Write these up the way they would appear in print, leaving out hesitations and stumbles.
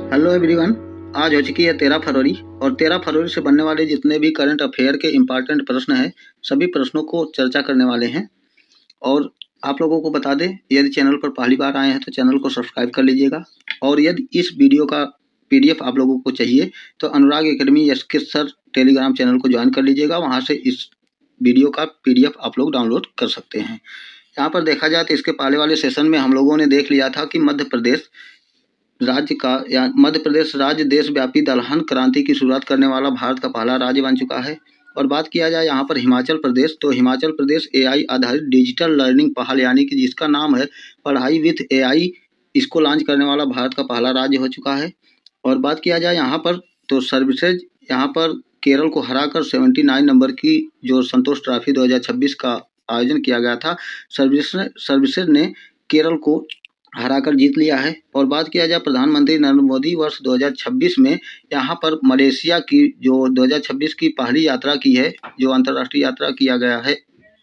Hello everyone. आज हो चुकी है 13 फरवरी और 13 फरवरी से बनने वाले जितने भी करंट अफेयर के इम्पॉर्टेंट प्रश्न हैं सभी प्रश्नों को चर्चा करने वाले हैं। और आप लोगों को बता दें, यदि चैनल पर पहली बार आए हैं तो चैनल को सब्सक्राइब कर लीजिएगा। और यदि इस वीडियो का PDF आप लोगों को चाहिए तो Anurag academy SK sir Telegram channel को ज्वाइन कर लीजिएगा। वहाँ से इस वीडियो का PDF आप लोग डाउनलोड कर सकते हैं। यहाँ पर देखा जाए तो इसके पहले वाले सेशन में हम लोगों ने देख लिया था कि मध्य प्रदेश राज्य देशव्यापी दलहन क्रांति की शुरुआत करने वाला भारत का पहला राज्य बन चुका है। और बात किया जाए यहाँ पर हिमाचल प्रदेश, तो हिमाचल प्रदेश AI आधारित डिजिटल लर्निंग पहल यानी कि जिसका नाम है पढ़ाई विथ AI, इसको लॉन्च करने वाला भारत का पहला राज्य हो चुका है। और बात किया जाए यहाँ पर तो सर्विसेज यहाँ पर केरल को हराकर 79 नंबर की जो संतोष ट्रॉफी 2026 का आयोजन किया गया था, सर्विसेज ने केरल को हराकर जीत लिया है। और बात किया जाए प्रधानमंत्री नरेंद्र मोदी वर्ष 2026 में यहाँ पर मलेशिया की जो 2026 की पहली यात्रा की है, जो अंतर्राष्ट्रीय यात्रा किया गया है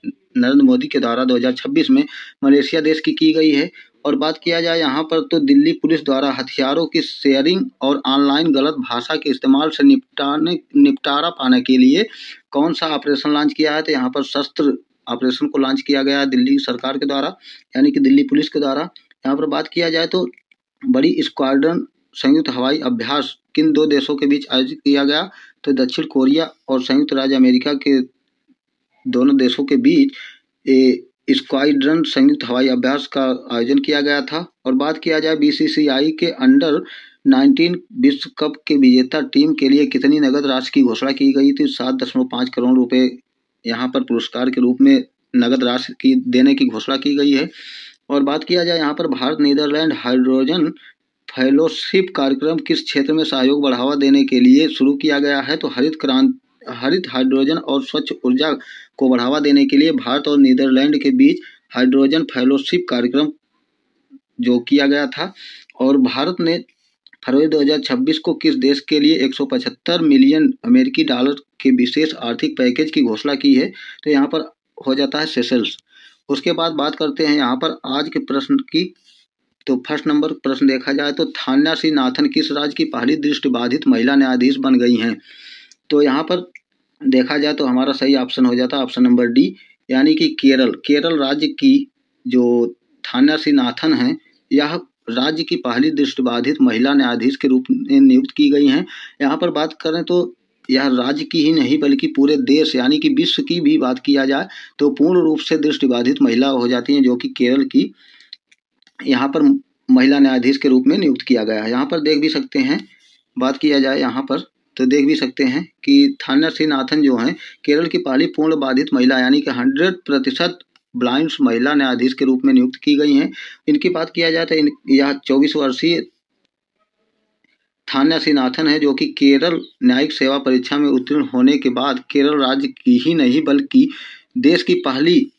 नरेंद्र मोदी के द्वारा 2026 में मलेशिया देश की गई है। और बात किया जाए यहाँ पर तो दिल्ली पुलिस द्वारा हथियारों की शेयरिंग और ऑनलाइन गलत भाषा के इस्तेमाल से निपटारा पाने के लिए कौन सा ऑपरेशन लॉन्च किया है, तो यहाँ पर शस्त्र ऑपरेशन को लॉन्च किया गया है दिल्ली सरकार के द्वारा यानी कि दिल्ली पुलिस के द्वारा। यहाँ पर बात किया जाए तो बड़ी स्क्वाड्रन संयुक्त हवाई अभ्यास किन दो देशों के बीच आयोजित किया गया, तो दक्षिण कोरिया और संयुक्त राज्य अमेरिका के दोनों देशों के बीच स्क्वाड्रन संयुक्त हवाई अभ्यास का आयोजन किया गया था। और बात किया जाए BCCI के अंडर 19 विश्व कप के विजेता टीम के लिए कितनी नगद राशि की घोषणा की गई थी, 7.5 करोड़ रुपए यहाँ पर पुरस्कार के रूप में नगद राशि की देने की घोषणा की गई है। और बात किया जाए यहाँ पर भारत नीदरलैंड हाइड्रोजन फेलोशिप कार्यक्रम किस क्षेत्र में सहयोग बढ़ावा देने के लिए शुरू किया गया है, तो हरित हाइड्रोजन और स्वच्छ ऊर्जा को बढ़ावा देने के लिए भारत और नीदरलैंड के बीच हाइड्रोजन फेलोशिप कार्यक्रम जो किया गया था। और भारत ने फरवरी 2026 को किस देश के लिए 175 मिलियन अमेरिकी डॉलर के विशेष आर्थिक पैकेज की घोषणा की है, तो यहाँ पर हो जाता है सेशल्स। उसके बाद बात करते हैं यहाँ पर आज के प्रश्न की। तो फर्स्ट नंबर प्रश्न देखा जाए तो थान्या सी नाथन किस राज्य की पहली दृष्टिबाधित महिला न्यायाधीश बन गई हैं, तो यहाँ पर देखा जाए तो हमारा सही ऑप्शन हो जाता है ऑप्शन नंबर D यानी कि केरल राज्य की जो थान्या सी नाथन हैं, यह राज्य की पहली दृष्टिबाधित महिला न्यायाधीश के रूप में नियुक्त की गई हैं। यहाँ पर बात करें तो यह राज्य की ही नहीं बल्कि पूरे देश यानी कि विश्व की भी बात किया जाए तो पूर्ण रूप से दृष्टिबाधित महिला हो जाती हैं, जो कि केरल की यहाँ पर महिला न्यायाधीश के रूप में नियुक्त किया गया है। यहाँ पर देख भी सकते हैं, बात किया जाए यहाँ पर तो देख भी सकते हैं कि थान्या सी नाथन जो हैं केरल की पहली पूर्ण बाधित महिला यानी कि 100% ब्लाइंड्स महिला न्यायाधीश के रूप में नियुक्त की गई हैं। इनकी बात किया जाए तो यह 24 वर्षीय थान्या सी नाथन है, जो कि केरल न्यायिक सेवा परीक्षा में उत्तीर्ण होने के बाद केरल राज्य की ही नहीं बल्कि देश की पहली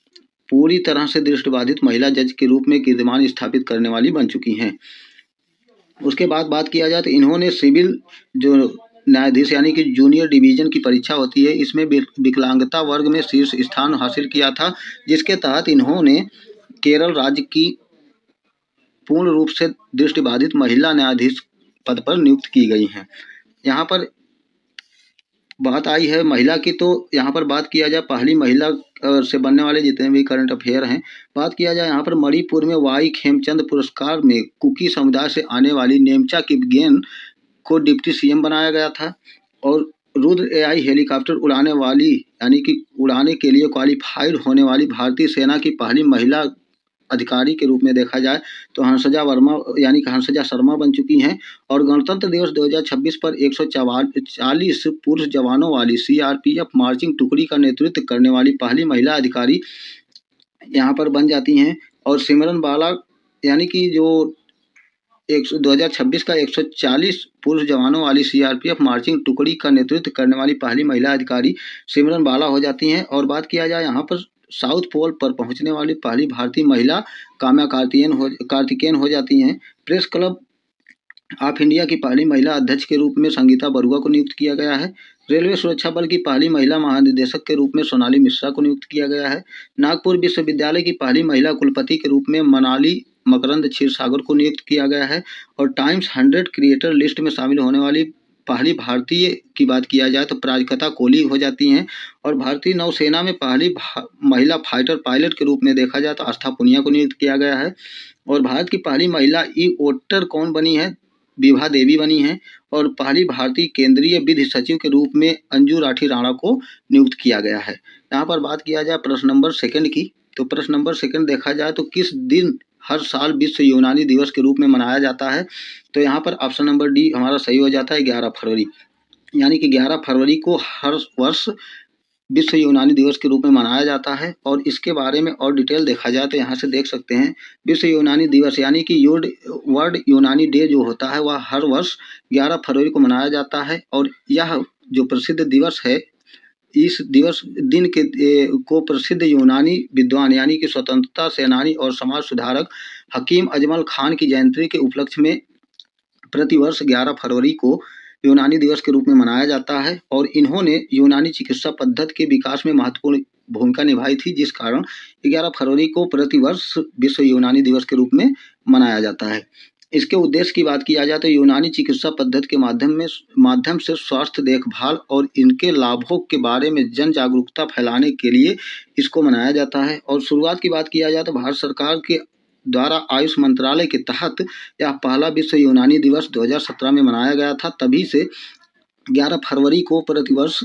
पूरी तरह से दृष्टिबाधित महिला जज के रूप में कीर्तिमान स्थापित करने वाली बन चुकी हैं। उसके बाद बात किया जाए तो इन्होंने सिविल जो न्यायाधीश यानी कि जूनियर डिवीजन की परीक्षा होती है, इसमें विकलांगता वर्ग में शीर्ष स्थान हासिल किया था, जिसके तहत इन्होंने केरल राज्य की पूर्ण रूप से दृष्टिबाधित महिला न्यायाधीश पद पर नियुक्त की गई हैं। यहाँ पर बात आई है महिला की, तो यहाँ पर बात किया जाए पहली महिला से बनने वाले जितने भी करंट अफेयर हैं, बात किया जाए यहाँ पर मणिपुर में वाई खेमचंद पुरस्कार में कुकी समुदाय से आने वाली नेमचा किपगेन को डिप्टी CM बनाया गया था। और रुद्र AI हेलीकॉप्टर उड़ाने वाली यानी कि उड़ाने के लिए क्वालिफाइड होने वाली भारतीय सेना की पहली महिला अधिकारी के रूप में देखा जाए तो हंसजा वर्मा यानी कि हंसजा शर्मा बन चुकी हैं। और गणतंत्र दिवस 2026 पर 140 पुरुष जवानों वाली CRPF मार्चिंग टुकड़ी का नेतृत्व करने वाली पहली महिला अधिकारी यहाँ पर बन जाती हैं। और सिमरन बाला यानी कि जो 2026 का 140 पुरुष जवानों वाली CRPF मार्चिंग टुकड़ी का नेतृत्व करने वाली पहली महिला अधिकारी सिमरन बाला हो जाती हैं। और बात किया जाए यहाँ पर साउथ पोल पर पहुंचने वाली पहली भारतीय महिला काम्या कार्तिकेयन हो जाती हैं। प्रेस क्लब ऑफ इंडिया की पहली महिला अध्यक्ष के रूप में संगीता बरुआ को नियुक्त किया गया है। रेलवे सुरक्षा बल की पहली महिला महानिदेशक के रूप में सोनाली मिश्रा को नियुक्त किया गया है। नागपुर विश्वविद्यालय की पहली महिला कुलपति के रूप में मनाली मकरंद क्षीरसागर को नियुक्त किया गया है। और टाइम्स 100 क्रिएटर लिस्ट में शामिल होने वाली पहली भारतीय की बात किया जाए तो प्राजक्ता कोहली हो जाती हैं। और भारतीय नौसेना में पहली महिला फाइटर पायलट के रूप में देखा जाए तो आस्था पुनिया को नियुक्त किया गया है। और भारत की पहली महिला ई वोटर कौन बनी है? विभा देवी बनी है। और पहली भारतीय केंद्रीय विधि सचिव के रूप में अंजू राठी राणा को नियुक्त किया गया है। यहाँ पर बात किया जाए प्रश्न नंबर 2 की, तो प्रश्न नंबर 2 देखा जाए तो किस दिन हर साल विश्व यूनानी दिवस के रूप में मनाया जाता है? तो यहाँ पर ऑप्शन नंबर डी हमारा सही हो जाता है, 11 फरवरी। यानी कि 11 फरवरी को हर वर्ष विश्व यूनानी दिवस के रूप में मनाया जाता है। और इसके बारे में और डिटेल देखा जाए तो यहाँ से देख सकते हैं, विश्व यूनानी दिवस यानी कि वर्ल्ड यूनानी डे जो होता है वह हर वर्ष 11 फरवरी को मनाया जाता है। और यह जो प्रसिद्ध दिवस है, इस दिवस दिन के को प्रसिद्ध यूनानी विद्वान यानी कि स्वतंत्रता सेनानी और समाज सुधारक हकीम अजमल खान की जयंती के उपलक्ष्य में प्रतिवर्ष 11 फरवरी को यूनानी दिवस के रूप में मनाया जाता है। और इन्होंने यूनानी चिकित्सा पद्धति के विकास में महत्वपूर्ण भूमिका निभाई थी, जिस कारण 11 फरवरी को प्रतिवर्ष विश्व यूनानी दिवस के रूप में मनाया जाता है। इसके उद्देश्य की बात किया जाए तो यूनानी चिकित्सा पद्धति के माध्यम से स्वास्थ्य देखभाल और इनके लाभों के बारे में जन जागरूकता फैलाने के लिए इसको मनाया जाता है। और शुरुआत की बात किया जाए तो भारत सरकार के द्वारा आयुष मंत्रालय के तहत यह पहला विश्व यूनानी दिवस 2017 में मनाया गया था। तभी से 11 फरवरी को प्रतिवर्ष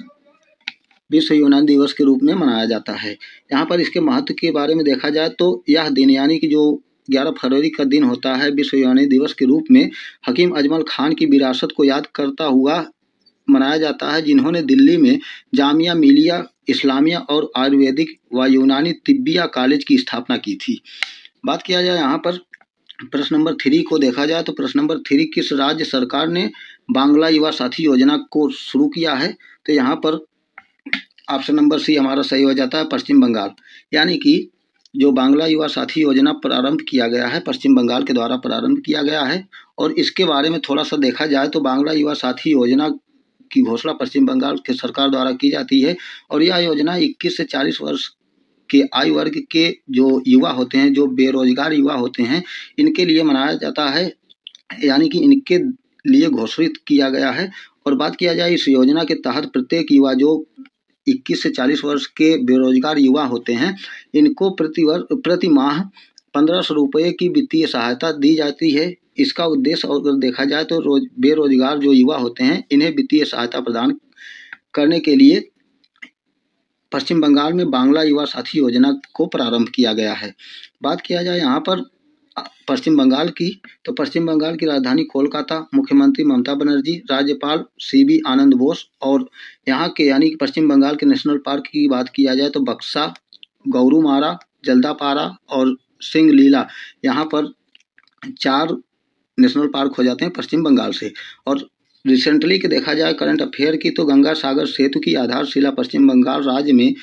विश्व यूनानी दिवस के रूप में मनाया जाता है। यहाँ पर इसके महत्व के बारे में देखा जाए तो यह दिन यानी कि जो 11 फरवरी का दिन होता है विश्व यूनानी दिवस के रूप में हकीम अजमल खान की विरासत को याद करता हुआ मनाया जाता है, जिन्होंने दिल्ली में जामिया मिलिया इस्लामिया और आयुर्वेदिक व यूनानी तिब्बिया कॉलेज की स्थापना की थी। बात किया जाए यहाँ पर प्रश्न नंबर 3 को देखा जाए तो प्रश्न नंबर 3, किस राज्य सरकार ने बांग्ला युवा साथी योजना को शुरू किया है? तो यहाँ पर ऑप्शन नंबर सी हमारा सही हो जाता है, पश्चिम बंगाल। यानी कि जो बांग्ला युवा साथी योजना प्रारंभ किया गया है पश्चिम बंगाल के द्वारा प्रारंभ किया गया है। और इसके बारे में थोड़ा सा देखा जाए तो बांग्ला युवा साथी योजना की घोषणा पश्चिम बंगाल के सरकार द्वारा की जाती है। और यह योजना 21 से 40 वर्ष के आयु वर्ग के जो युवा होते हैं, जो बेरोजगार युवा होते हैं, इनके लिए मनाया जाता है, यानी कि इनके लिए घोषित किया गया है। और बात किया जाए इस योजना के तहत प्रत्येक युवा जो 21 से 40 वर्ष के बेरोजगार युवा होते हैं, इनको प्रति माह 1500 रुपये की वित्तीय सहायता दी जाती है। इसका उद्देश्य अगर देखा जाए तो बेरोजगार जो युवा होते हैं इन्हें वित्तीय सहायता प्रदान करने के लिए पश्चिम बंगाल में बांग्ला युवा साथी योजना को प्रारंभ किया गया है। बात किया जाए यहाँ पर पश्चिम बंगाल की, तो पश्चिम बंगाल की राजधानी कोलकाता, मुख्यमंत्री ममता बनर्जी, राज्यपाल CB आनंद बोस। और यहाँ के यानी कि पश्चिम बंगाल के नेशनल पार्क की बात किया जाए तो बक्सा, गौरूमारा, जल्दापारा और सिंगलीला, यहाँ पर 4 नेशनल पार्क हो जाते हैं पश्चिम बंगाल से। और रिसेंटली के देखा जाए करंट अफेयर की तो गंगा सागर सेतु की आधारशिला पश्चिम बंगाल राज्य में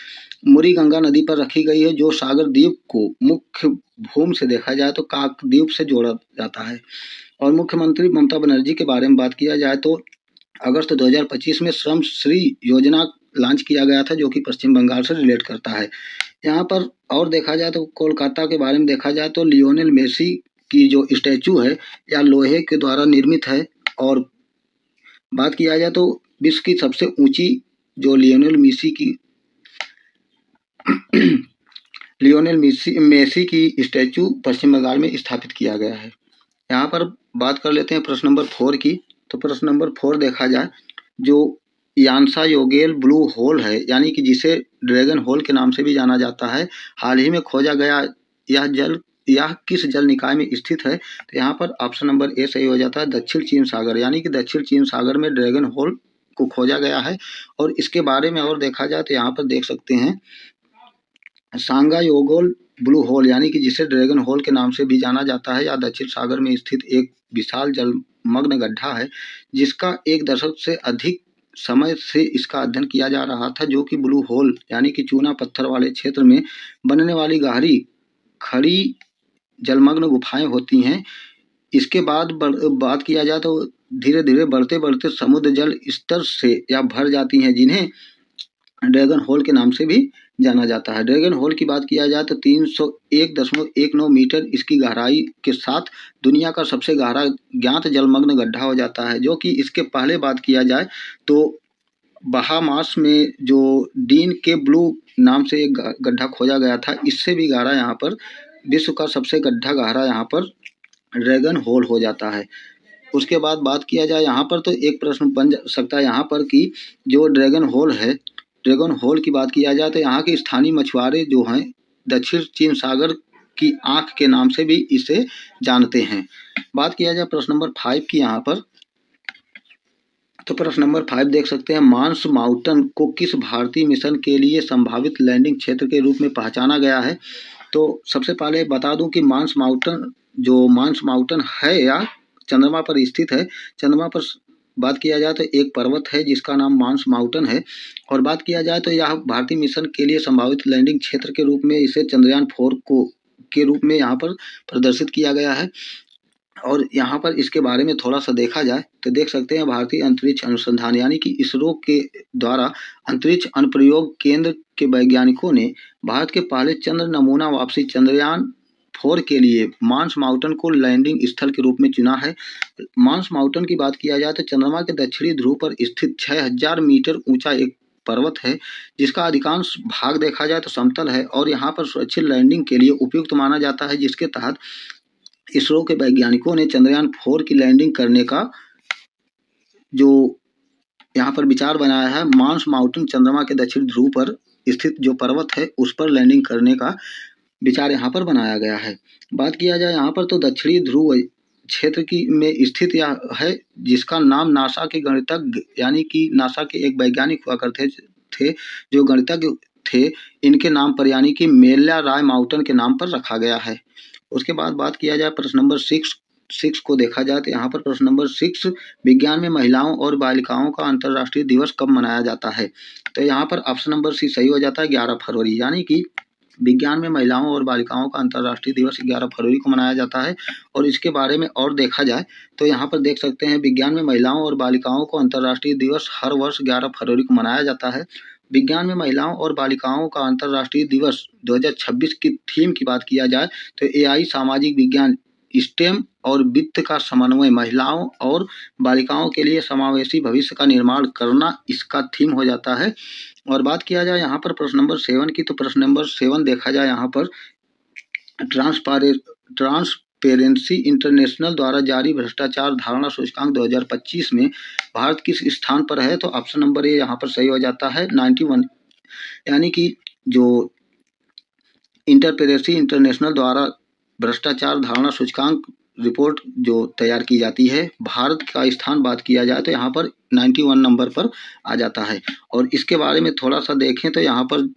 मुरी गंगा नदी पर रखी गई है, जो सागर द्वीप को मुख्य भूमि से देखा जाए तो काकद्वीप से जोड़ा जाता है। और मुख्यमंत्री ममता बनर्जी के बारे में बात किया जाए तो अगस्त 2025 में श्रम श्री योजना लॉन्च किया गया था, जो कि पश्चिम बंगाल से रिलेट करता है। यहाँ पर और देखा जाए तो कोलकाता के बारे में देखा जाए तो लियोनेल मेसी की जो स्टैचू है या लोहे के द्वारा निर्मित है। और बात किया जाए तो विश्व की सबसे ऊंची जो लियोनेल मेसी की स्टैचू पश्चिम बंगाल में स्थापित किया गया है। यहाँ पर बात कर लेते हैं प्रश्न नंबर 4 की, तो प्रश्न नंबर 4 देखा जाए जो यान्सा योगेल ब्लू होल है, यानी कि जिसे ड्रैगन होल के नाम से भी जाना जाता है, हाल ही में खोजा गया यह किस जल निकाय में स्थित है? तो यहाँ पर ऑप्शन नंबर ए सही हो जाता है, दक्षिण चीन सागर। यानी कि दक्षिण चीन सागर में ड्रैगन होल को खोजा गया है। और इसके बारे में और देखा जाए तो यहाँ पर देख सकते हैं सांगा योगोल ब्लू होल, यानी कि जिसे ड्रैगन होल के नाम से भी जाना जाता है, या दक्षिण सागर में स्थित एक विशाल जलमग्न गड्ढा है, जिसका 1 दशक से अधिक समय से इसका अध्ययन किया जा रहा था, जो कि ब्लू होल यानी कि चूना पत्थर वाले क्षेत्र में बनने वाली गहरी खड़ी जलमग्न गुफाएं होती हैं। इसके बाद बात किया जाए तो धीरे धीरे बढ़ते बढ़ते समुद्र जल स्तर से या भर जाती हैं, जिन्हें ड्रैगन होल के नाम से भी जाना जाता है। ड्रैगन होल की बात किया जाए तो 301.19 मीटर इसकी गहराई के साथ दुनिया का सबसे गहरा ज्ञात जलमग्न गड्ढा हो जाता है, जो कि इसके पहले बात किया जाए तो बहामास में जो डीन के ब्लू नाम से एक गड्ढा खोजा गया था, इससे भी गहरा यहाँ पर विश्व का सबसे गहरा यहाँ पर ड्रैगन होल हो जाता है। उसके बाद बात किया जाए यहाँ पर तो एक प्रश्न बन सकता है यहाँ पर कि जो ड्रैगन होल है, ड्रैगन होल की बात किया जाए तो यहाँ के स्थानीय मछुआरे जो हैं दक्षिण चीन सागर की आंख के नाम से भी इसे जानते हैं। बात किया जाए प्रश्न नंबर 5 की यहाँ पर, तो प्रश्न नंबर 5 देख सकते हैं, मांस माउंटेन को किस भारतीय मिशन के लिए संभावित लैंडिंग क्षेत्र के रूप में पहचाना गया है। तो सबसे पहले बता दूं कि मांस माउंटेन है या चंद्रमा पर स्थित है। चंद्रमा पर बात किया जाए तो एक पर्वत है जिसका नाम मांस माउंटेन है। और बात किया जाए तो यह भारतीय मिशन के लिए संभावित लैंडिंग क्षेत्र के रूप में इसे चंद्रयान 4 के रूप में यहाँ पर प्रदर्शित किया गया है। और यहाँ पर इसके बारे में थोड़ा सा देखा जाए तो देख सकते हैं, भारतीय अंतरिक्ष अनुसंधान यानी कि इसरो के द्वारा अंतरिक्ष अनुप्रयोग केंद्र के वैज्ञानिकों ने भारत के पहले चंद्र नमूना वापसी चंद्रयान 4 के लिए मांस माउंटेन को लैंडिंग स्थल के रूप में चुना है। मांस माउंटेन की बात किया जाए तो चंद्रमा के दक्षिणी ध्रुव पर स्थित 6000 मीटर ऊंचा एक पर्वत है, जिसका अधिकांश भाग देखा जाए तो समतल है और यहाँ पर सुरक्षित लैंडिंग के लिए उपयुक्त माना जाता है, जिसके तहत इसरो के वैज्ञानिकों ने चंद्रयान 4 की लैंडिंग करने का जो यहाँ पर विचार बनाया है। मांस माउंटेन चंद्रमा के दक्षिण ध्रुव पर स्थित जो पर्वत है उस पर लैंडिंग करने का विचार यहाँ पर बनाया गया है। बात किया जाए यहाँ पर तो दक्षिणी ध्रुव क्षेत्र की में स्थित यह है, जिसका नाम नासा के गणितज्ञ यानी कि नासा के एक वैज्ञानिक हुआ करते थे जो गणितज्ञ थे, इनके नाम पर यानी कि मेल्या राय माउंटेन के नाम पर रखा गया है। उसके बाद बात किया जाए प्रश्न नंबर 6 को देखा जाए तो यहाँ पर प्रश्न नंबर 6, विज्ञान में महिलाओं और बालिकाओं का अंतर्राष्ट्रीय दिवस कब मनाया जाता है। तो यहाँ पर ऑप्शन नंबर सी सही हो जाता है, 11 फरवरी, यानी कि विज्ञान में महिलाओं और बालिकाओं का अंतर्राष्ट्रीय दिवस 11 फरवरी को मनाया जाता है। और इसके बारे में और देखा जाए तो यहाँ पर देख सकते हैं, विज्ञान में महिलाओं और बालिकाओं को अंतर्राष्ट्रीय दिवस हर वर्ष 11 फरवरी को मनाया जाता है। विज्ञान में महिलाओं और बालिकाओं का अंतर्राष्ट्रीय दिवस 2026 की थीम की बात किया जाए तो एआई, सामाजिक विज्ञान, स्टेम और वित्त का समन्वय, महिलाओं और बालिकाओं के लिए समावेशी भविष्य का निर्माण करना इसका थीम हो जाता है। और बात किया जाए यहाँ पर प्रश्न नंबर 7 की, तो प्रश्न नंबर 7 देखा जाए यहाँ पर, ट्रांसपेरेंसी इंटरनेशनल द्वारा जारी भ्रष्टाचार धारणा सूचकांक 2025 में भारत किस स्थान पर है। तो ऑप्शन नंबर ए यहाँ पर सही हो जाता है, 91, यानी कि जो इंटरपेरेंसी इंटरनेशनल द्वारा भ्रष्टाचार धारणा सूचकांक रिपोर्ट जो तैयार की जाती है, भारत का स्थान बात किया जाए तो यहाँ पर 91 नंबर पर आ जाता है। और इसके बारे में थोड़ा सा देखें तो यहाँ पर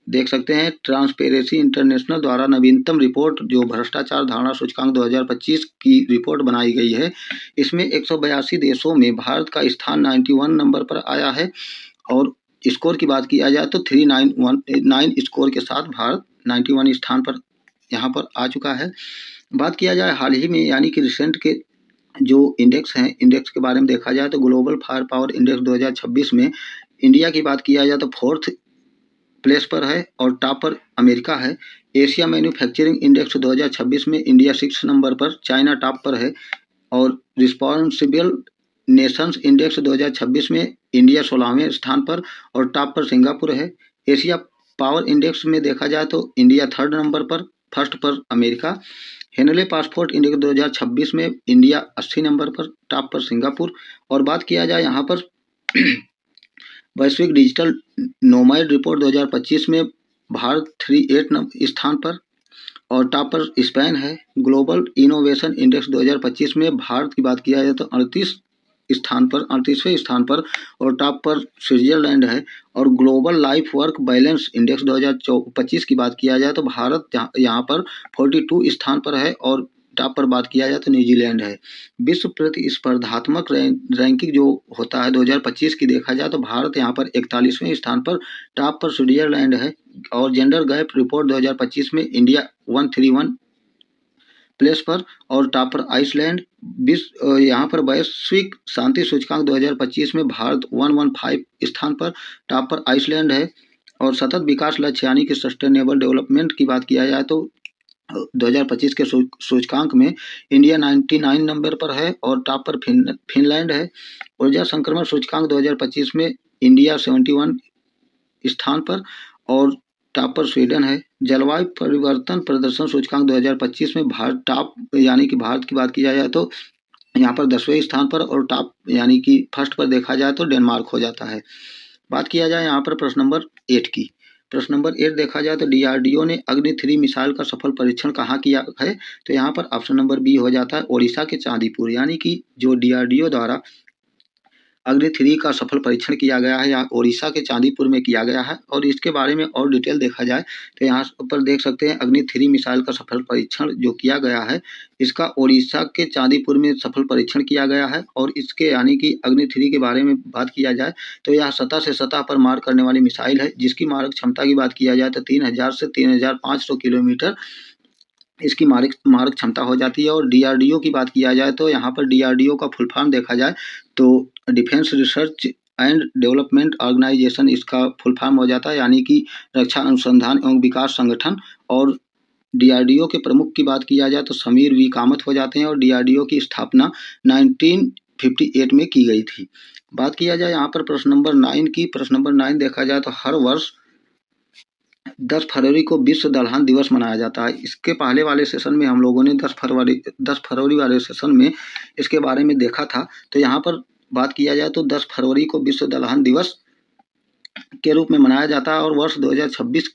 देख सकते हैं, ट्रांसपेरेंसी इंटरनेशनल द्वारा नवीनतम रिपोर्ट जो भ्रष्टाचार धारणा सूचकांक 2025 की रिपोर्ट बनाई गई है, इसमें 182 देशों में भारत का स्थान 91 नंबर पर आया है। और स्कोर की बात किया जाए तो 3919 स्कोर के साथ भारत 91 स्थान पर यहाँ पर आ चुका है। बात किया जाए हाल ही में यानी कि रिसेंट के जो इंडेक्स हैं, इंडेक्स के बारे में देखा जाए तो ग्लोबल फायर पावर इंडेक्स 2026 में इंडिया की बात किया जाए तो 4th प्लेस पर है और टॉप पर अमेरिका है। एशिया मैन्युफैक्चरिंग इंडेक्स 2026 में इंडिया 6 नंबर पर, चाइना टॉप पर है। और रिस्पॉन्सिबल नेशंस इंडेक्स 2026 में इंडिया 16वें स्थान पर और टॉप पर सिंगापुर है। एशिया पावर इंडेक्स में देखा जाए तो इंडिया 3rd नंबर पर, फर्स्ट पर अमेरिका। हेनले पासपोर्ट इंडेक्स 2026 में इंडिया 80 नंबर पर, टॉप पर सिंगापुर। और बात किया जाए यहाँ पर वैश्विक डिजिटल नोमैड रिपोर्ट 2025 में भारत 38 स्थान पर और टॉप पर स्पेन है। ग्लोबल इनोवेशन इंडेक्स 2025 में भारत की बात किया जाए तो 38वें स्थान पर और टॉप पर स्विट्जरलैंड है। और global life work balance index 2025 की बात किया जाए तो भारत यहाँ पर 42 स्थान पर है और टॉप पर बात किया जाए तो न्यूजीलैंड है। विश्व प्रतिस्पर्धात्मक रैंकिंग जो होता है 2025 की देखा जाए तो भारत यहाँ पर 41वें स्थान पर, टॉप पर स्विट्जरलैंड है। और जेंडर गैप रिपोर्ट 2025 में इंडिया 131 प्लेस पर और टॉप पर आइसलैंड। यहाँ पर वैश्विक शांति सूचकांक 2025 में भारत 115 स्थान पर, टॉप पर आइसलैंड है। और सतत विकास लक्ष्य यानी कि सस्टेनेबल डेवलपमेंट की बात किया जाए तो 2025 के सूचकांक में इंडिया 99 नंबर पर है और टॉप पर फिनलैंड है। ऊर्जा संक्रमण सूचकांक 2025 में इंडिया 71 स्थान पर और टॉप पर स्वीडन है। जलवायु परिवर्तन प्रदर्शन सूचकांक 2025 में भारत टॉप यानी कि भारत की बात की जाए तो यहाँ पर 10वें स्थान पर और टॉप यानी कि फर्स्ट पर देखा जाए तो डेनमार्क हो जाता है। बात किया जाए यहाँ पर प्रश्न नंबर 8 की। प्रश्न नंबर 8 देखा जाए तो DRDO ने अग्नि 3 मिसाइल का सफल परीक्षण कहाँ किया है? तो यहाँ पर ऑप्शन नंबर बी हो जाता है ओडिशा के चांदीपुर, यानी कि जो DRDO द्वारा अग्नि 3 का सफल परीक्षण किया गया है यहाँ ओडिशा के चांदीपुर में किया गया है। और इसके बारे में और डिटेल देखा जाए तो यहाँ पर देख सकते हैं अग्नि 3 मिसाइल का सफल परीक्षण जो किया गया है इसका ओडिशा के चांदीपुर में सफल परीक्षण किया गया है। और इसके यानी कि अग्नि 3 के बारे में बात किया जाए तो यह सतह से सतह पर मार करने वाली मिसाइल है, जिसकी मारक क्षमता की बात किया जाए तो 3000 से 3500 किलोमीटर इसकी मारक क्षमता हो जाती है। और DRDO की बात किया जाए तो यहाँ पर DRDO का फुल फॉर्म देखा जाए तो Defence Research and Development Organisation इसका फुल फॉर्म हो जाता है, यानी कि रक्षा अनुसंधान एवं विकास संगठन। और DRDO के प्रमुख की बात किया जाए तो समीर वी कामत हो जाते हैं और DRDO की स्थापना 1958 में की गई थी। बात किया जाए यहाँ पर प्रश्न नंबर 9 की। प्रश्न नंबर 9 देखा जाए तो हर वर्ष 10 फरवरी को विश्व दलहन दिवस मनाया जाता है। इसके पहले वाले सेशन में हम लोगों ने 10 फरवरी वाले सेशन में इसके बारे में देखा था। तो यहाँ पर बात किया जाए तो 10 फरवरी को विश्व दलहन दिवस के रूप में मनाया जाता है। और वर्ष 2026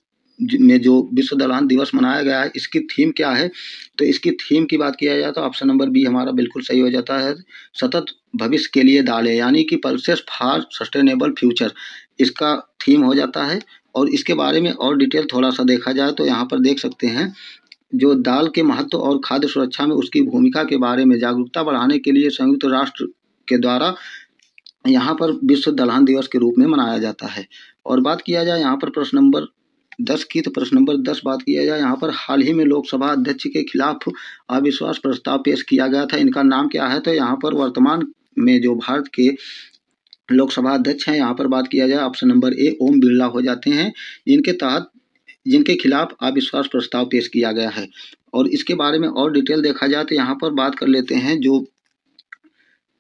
में जो विश्व दलहन दिवस मनाया गया है इसकी थीम क्या है? तो इसकी थीम की बात किया जाए तो ऑप्शन नंबर बी हमारा बिल्कुल सही हो जाता है, सतत भविष्य के लिए दालें, यानी कि पल्सेस फॉर सस्टेनेबल फ्यूचर इसका थीम हो जाता है। और इसके बारे में और डिटेल थोड़ा सा देखा जाए तो यहाँ पर देख सकते हैं जो दाल के महत्व और खाद्य सुरक्षा में उसकी भूमिका के बारे में जागरूकता बढ़ाने के लिए संयुक्त राष्ट्र के द्वारा यहाँ पर विश्व दलहन दिवस के रूप में मनाया जाता है। और बात किया जाए यहाँ पर प्रश्न नंबर 10 की। तो प्रश्न नंबर 10 बात किया जाए यहाँ पर हाल ही में लोकसभा अध्यक्ष के खिलाफ अविश्वास प्रस्ताव पेश किया गया था, इनका नाम क्या है? तो यहाँ पर वर्तमान में जो भारत के लोकसभा अध्यक्ष हैं यहाँ पर बात किया जाए option number A Om Birla हो जाते हैं, जिनके खिलाफ अविश्वास प्रस्ताव पेश किया गया है। और इसके बारे में और डिटेल देखा जाए तो यहाँ पर बात कर लेते हैं जो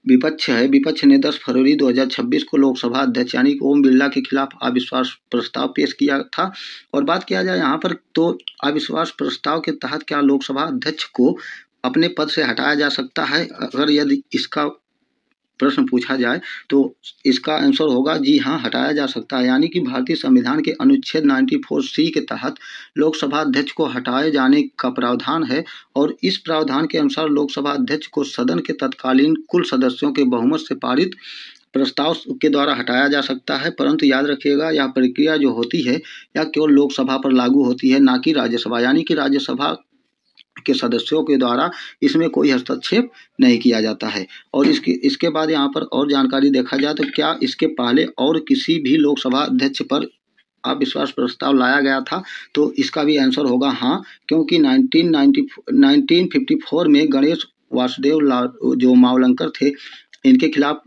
विपक्ष है, विपक्ष ने 10 फरवरी 2026 को लोकसभा अध्यक्ष यानी कि ओम बिरला के खिलाफ अविश्वास प्रस्ताव पेश किया था। और बात किया जाए यहाँ पर तो अविश्वास प्रस्ताव के तहत क्या लोकसभा अध्यक्ष को अपने पद से हटाया जा सकता है? अगर यदि इसका प्रश्न पूछा जाए तो इसका आंसर होगा जी हाँ, हटाया जा सकता है। यानी कि भारतीय संविधान के अनुच्छेद 94C के तहत लोकसभा अध्यक्ष को हटाए जाने का प्रावधान है। और इस प्रावधान के अनुसार लोकसभा अध्यक्ष को सदन के तत्कालीन कुल सदस्यों के बहुमत से पारित प्रस्ताव के द्वारा हटाया जा सकता है। परंतु याद रखिएगा यह प्रक्रिया जो होती है यह केवल लोकसभा पर लागू होती है, ना कि राज्यसभा, यानी कि राज्यसभा के सदस्यों के द्वारा इसमें कोई हस्तक्षेप नहीं किया जाता है। और इसके बाद यहाँ पर और जानकारी देखा जाए तो क्या इसके पहले और किसी भी लोकसभा अध्यक्ष पर अविश्वास प्रस्ताव लाया गया था? तो इसका भी आंसर होगा हाँ, क्योंकि 1954 में गणेश वासुदेव जो मावलंकर थे इनके खिलाफ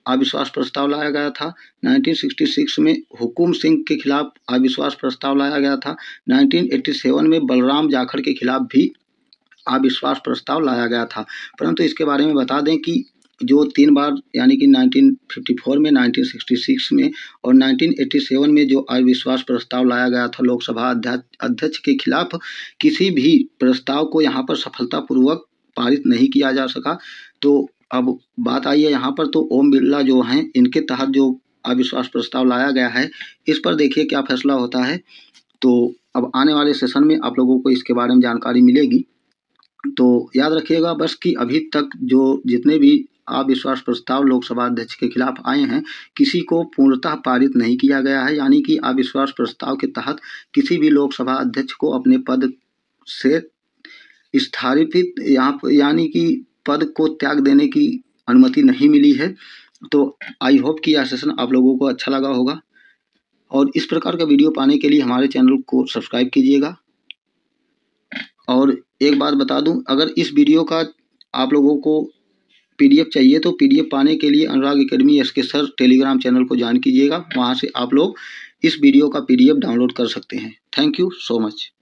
अविश्वास प्रस्ताव लाया गया था। 1966 में हुकुम सिंह के खिलाफ अविश्वास प्रस्ताव लाया गया था। 1987 में बलराम जाखड़ के खिलाफ भी अविश्वास प्रस्ताव लाया गया था। परंतु इसके बारे में बता दें कि जो 3 बार यानी कि 1954 में, 1966 में और 1987 में जो अविश्वास प्रस्ताव लाया गया था लोकसभा अध्यक्ष के खिलाफ, किसी भी प्रस्ताव को यहाँ पर सफलतापूर्वक पारित नहीं किया जा सका। तो अब बात आई है यहाँ पर तो ओम बिरला जो हैं इनके तहत जो अविश्वास प्रस्ताव लाया गया है इस पर देखिए क्या फैसला होता है। तो अब आने वाले सेशन में आप लोगों को इसके बारे में जानकारी मिलेगी। तो याद रखिएगा बस कि अभी तक जो जितने भी अविश्वास प्रस्ताव लोकसभा अध्यक्ष के खिलाफ आए हैं किसी को पूर्णतः पारित नहीं किया गया है, यानी कि अविश्वास प्रस्ताव के तहत किसी भी लोकसभा अध्यक्ष को अपने पद से स्थापित यानी कि पद को त्याग देने की अनुमति नहीं मिली है। तो आई होप कि यह सेशन आप लोगों को अच्छा लगा होगा और इस प्रकार का वीडियो पाने के लिए हमारे चैनल को सब्सक्राइब कीजिएगा। और एक बात बता दूं, अगर इस वीडियो का आप लोगों को PDF चाहिए तो PDF पाने के लिए Anurag academy SK sir Telegram channel को ज्वाइन कीजिएगा। वहां से आप लोग इस वीडियो का PDF डाउनलोड कर सकते हैं। Thank you so much.